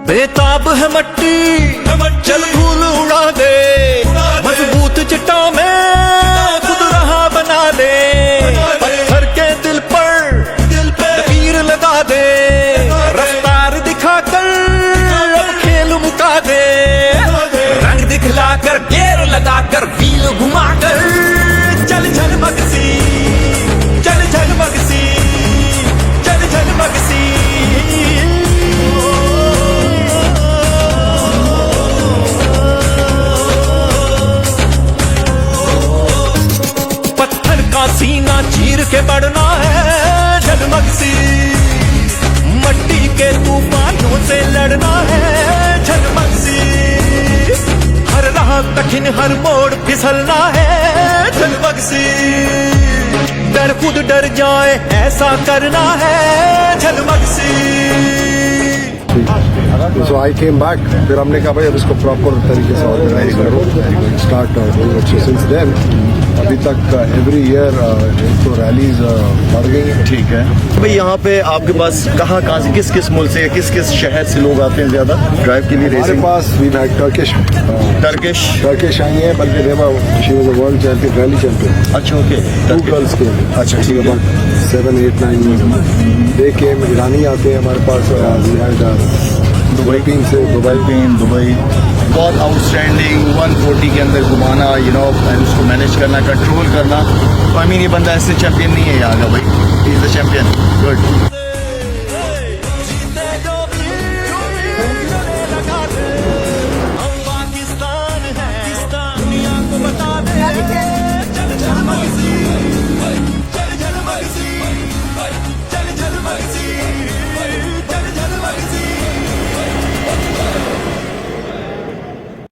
बेताब है मट्टी चल धूल उड़ा दे, मजबूत चिट्टा में खुद रहा बना दे, पत्थर के दिल पर लकीर लगा दे, रफ्तार दिखाकर अब खेल मुका दे, रंग दिखलाकर गेर लगाकर व्हील घुमाकर चल चल मगसी, चल चल मगसी, चल चल मगसी। सीना चीर के बढ़ना है झलमगसी, मट्टी के तूफानों से लड़ना है झलमगसी, हर राह कठिन हर मोड़ फिसलना है झलमगसी, डर खुद डर जाए ऐसा करना है झलमगसी। So I came back, फिर हमने कहा भाई अब इसको प्रॉपर तरीके से ऑर्गेनाइज करो, स्टार्ट अच्छे। सिंस देन अभी तक एवरी ईयर तो रैलीज बढ़ गई हैं। ठीक है भाई, यहाँ पे आपके पास कहाँ से किस किस मुल्क से किस किस शहर से लोग आते हैं ज्यादा ड्राइव के लिए हमारे रेसिंग? पास वी हैड टर्किश आई है, बल्कि देवा she was a world champion, rally champion. अच्छा ओके, 2 गर्ल्स के। अच्छा ठीक है। 7, 8, 9 दे के ईरानी आते हैं हमारे पास। वी हैड दुबई दुबई बहुत आउटस्टैंडिंग 140 के अंदर घुमाना, एंड उसको मैनेज करना, कंट्रोल करना। तो आई मीन ये बंदा ऐसे चैंपियन नहीं है यहाँ का भाई, he is the champion. Good.